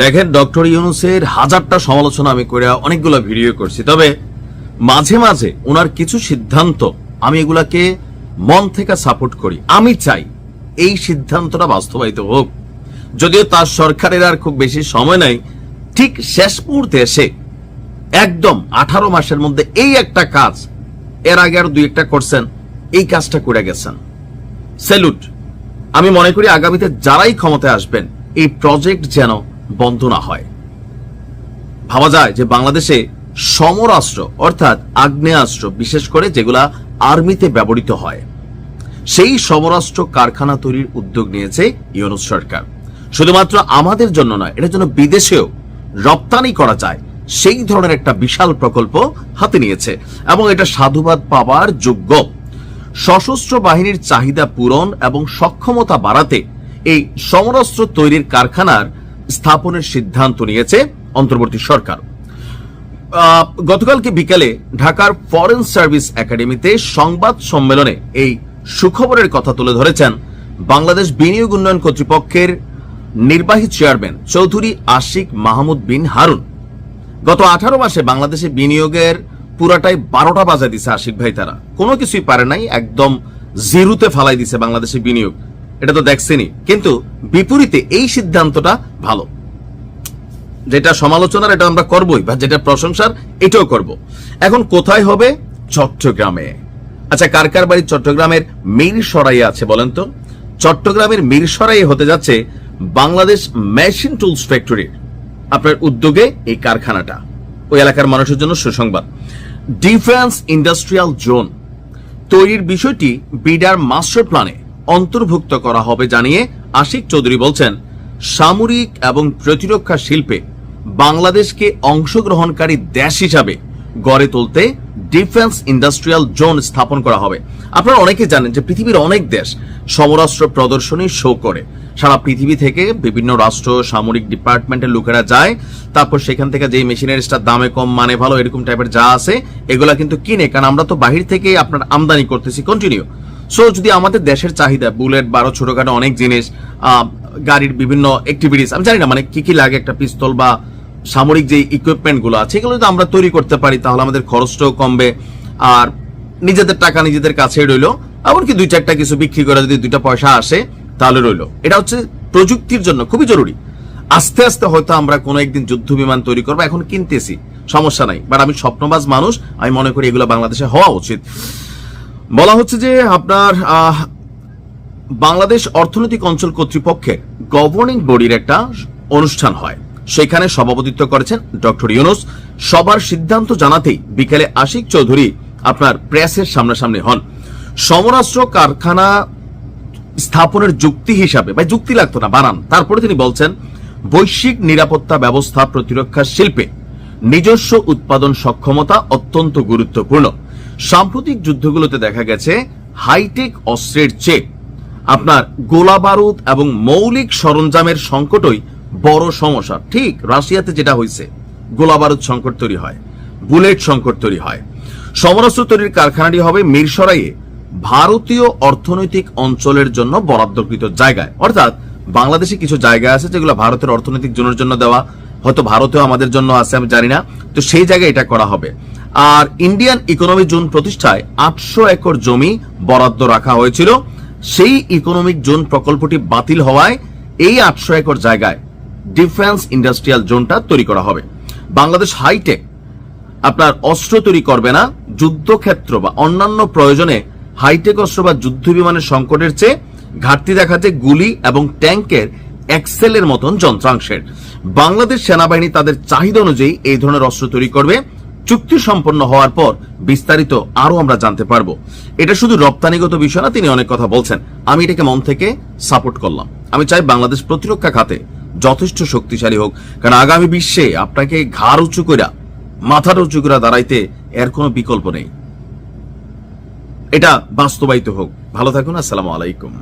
দেখেন, ডক্টর ইউনূসের হাজারটা সমালোচনা আমি করে অনেকগুলো ভিডিও করছি, তবে মাঝে মাঝে ওনার কিছু সিদ্ধান্ত আমি এগুলাকে মন থেকে সাপোর্ট করি। আমি চাই এই সিদ্ধান্তটা বাস্তবায়িত হোক, যদিও তার সরকারের আর খুব বেশি সময় নাই। ঠিক শেষ মুহূর্তে এসে একদম 18 মাসের মধ্যে এই একটা কাজ, এর আগে আর দুই একটা করছেন, এই কাজটা করে গেছেন। স্যালুট। আমি মনে করি আগামীতে যারাই ক্ষমতায় আসবেন এই প্রজেক্ট যেন বন্ধ না হয়। ভাবা যায় যে বাংলাদেশে সমরাস্ত্র অর্থাৎ আগ্নেয়াস্ত্র, বিশেষ করে যেগুলা আর্মিতে ব্যবহৃত হয়, সেই সমরাস্ত্র কারখানা তৈরির উদ্যোগ নিয়েছে ইউনূস সরকার। শুধুমাত্র আমাদের জন্য নয়, এটার জন্য বিদেশেও রপ্তানি করা যায় সেই ধরনের একটা বিশাল প্রকল্প হাতে নিয়েছে এবং এটা সাধুবাদ পাওয়ার যোগ্য। সশস্ত্র বাহিনীর চাহিদা পূরণ এবং সক্ষমতা বাড়াতে এই সমরাস্ত্র তৈরির কারখানার স্থাপনের সিদ্ধান্ত নিয়েছে অন্তর্বর্তী সরকার। গতকালকে বিকালে ঢাকার ফরেন সার্ভিস একাডেমিতে সংবাদ সম্মেলনে এই সুখবরের কথা তুলে ধরেছেন বাংলাদেশ বিনিয়োগ উন্নয়ন কর্তৃপক্ষের নির্বাহী চেয়ারম্যান চৌধুরী আশিক মাহমুদ বিন হারুন। গত 18 মাসে বাংলাদেশে বিনিয়োগের পুরাটাই 12টা বাজা দিছে আশিক ভাই। তারা কোনো কিছুই পারে নাই, একদম জিরোতে ফালাই দিছে বাংলাদেশে বিনিয়োগ। এটা তো দেখছেনই। কিন্তু বিপরীতে এই সিদ্ধান্তটা ভালো, যেটা সমালোচনার এটা আমরা করবই, বা যেটা প্রশংসার এটাও করব। এখন কোথায় হবে? চট্টগ্রামে। আচ্ছা, কার কার বাড়ি চট্টগ্রামের মিরসরাইয়ে আছে বলেন তো? চট্টগ্রামের মিরসরাইয়ে হতে যাচ্ছে বাংলাদেশ মেশিন টুলস ফ্যাক্টরির আপনার উদ্যোগে এই কারখানাটা। ওই এলাকার মানুষের জন্য সুসংবাদ। ডিফেন্স ইন্ডাস্ট্রিয়াল জোন তৈরির বিষয়টি বিডার মাস্টার প্ল্যানে অন্তর্ভুক্ত করা হবে জানিয়ে আশিক চৌধুরী বলছেন, সামরিক এবং প্রতিরক্ষা শিল্পে বাংলাদেশকে অংশগ্রহণকারী দেশ হিসাবে গড়ে তুলতে ডিফেন্স ইন্ডাস্ট্রিয়াল জোন স্থাপন করা হবে। আপনারা অনেকে জানেন যে পৃথিবীর অনেক দেশ সমরাস্ত্র প্রদর্শনী শো করে। সারা পৃথিবী থেকে বিভিন্ন রাষ্ট্র সামরিক ডিপার্টমেন্টের লোকেরা যায়, তারপর সেখান থেকে যে মেশিনারিজটার দামে কম মানে ভালো এরকম টাইপের যা আছে এগুলা কিন্তু কিনে, কারণ আমরা তো বাহির থেকে আপনার আমদানি করতেছি কন্টিনিউ। সো যদি আমাদের দেশের চাহিদা, বুলেট, 12 ছোটখাটো অনেক জিনিস, গাড়ির বিভিন্ন অ্যাক্টিভিটিস, আমি জানি না মানে কি কি লাগে, একটা পিস্তল বা সামরিক যে ইকুইপমেন্ট গুলো আছে এগুলো যদি আমরা তৈরি করতে পারি তাহলে আমাদের খরচটাও কমবে, আর নিজেদের টাকা নিজেদের কাছেই রইলো। এমনকি 2-4টা কিছু বিক্রি করে যদি 2টা পয়সা আসে তাহলে রইলো। এটা হচ্ছে প্রযুক্তির জন্য খুবই জরুরি। আস্তে আস্তে হয়তো আমরা কোনো একদিন যুদ্ধ বিমান তৈরি করবো, এখন কিনতেছি, সমস্যা নাই। বাট আমি স্বপ্নবাজ মানুষ, আমি মনে করি এগুলো বাংলাদেশে হওয়া উচিত। বলা হচ্ছে যে আপনার বাংলাদেশ অর্থনৈতিক অঞ্চল কর্তৃপক্ষের গভর্নিং বডির একটা অনুষ্ঠান হয়, সেখানে সভাপতিত্ব করেছেন ডক্টর ইউনূস। সবার সিদ্ধান্ত জানাতেই বিকেলে আশিক চৌধুরী আপনার প্রেসের সামনাসামনি হন। সমরাস্ত্র কারখানা স্থাপনের যুক্তি হিসাবে, বা যুক্তি লাগতো না, বানান। তারপরে তিনি বলছেন, বৈশ্বিক নিরাপত্তা ব্যবস্থা প্রতিরক্ষা শিল্পে নিজস্ব উৎপাদন সক্ষমতা অত্যন্ত গুরুত্বপূর্ণ। সাম্প্রতিক যুদ্ধগুলোতে দেখা গেছে হাইটেক অস্ত্রের চেয়ে আপনার গোলা বারুদ এবং মৌলিক সরঞ্জামের সংকটই বড় সমস্যা। ঠিক রাশিয়াতে যেটা হয়েছে, গোলা বারুদ সংকট তৈরি হয়, বুলেট সংকট তৈরি হয়। সমরাস্ত্র তৈরির কারখানাটি হবে মিরসরাইয়ে ভারতীয় অর্থনৈতিক অঞ্চলের জন্য বরাদ্দকৃত জায়গায়। অর্থাৎ বাংলাদেশে কিছু জায়গা আছে যেগুলো ভারতের অর্থনৈতিক জোনের জন্য দেওয়া, হয়তো ভারতেও আমাদের জন্য আছে, আমি জানি না। তো সেই জায়গায় এটা করা হবে। আর ইন্ডিয়ান ইকোনমিক জোন প্রতিষ্ঠায় 800 একর জমি বরাদ্দ রাখা হয়েছিল। সেই ইকোনমিক জোন প্রকল্পটি বাতিল হওয়ায় এই 800 একর জায়গায় ডিফেন্স ইন্ডাস্ট্রিয়াল জোনটা তৈরি করা হবে। বাংলাদেশ হাইটেক আপনার অস্ত্র তৈরি করবে না, যুদ্ধক্ষেত্র বা অন্যান্য প্রয়োজনে হাইটেক অস্ত্র বা যুদ্ধ বিমানের সংকটের চেয়ে ঘাটতি দেখা যায় গুলি এবং ট্যাঙ্কের এক্সেলের মতন যন্ত্রাংশের। বাংলাদেশ সেনাবাহিনী তাদের চাহিদা অনুযায়ী এই ধরনের অস্ত্র তৈরি করবে। চুক্তি সম্পন্ন হওয়ার পর বিস্তারিত আরো আমরা জানতে পারবো। এটা শুধু রপ্তানিগত বিষয় না, তিনি অনেক কথা বলছেন, আমি এটাকে মন থেকে সাপোর্ট করলাম। আমি চাই বাংলাদেশ প্রতিরক্ষা খাতে যথেষ্ট শক্তিশালী হোক, কারণ আগামী বিশ্বে আপনাকে ঘাড় উঁচু করে, মাথাটা উঁচু করে দাঁড়াইতে এর কোনো বিকল্প নেই। এটা বাস্তবায়িত হোক। ভালো থাকুন। আসসালামু আলাইকুম।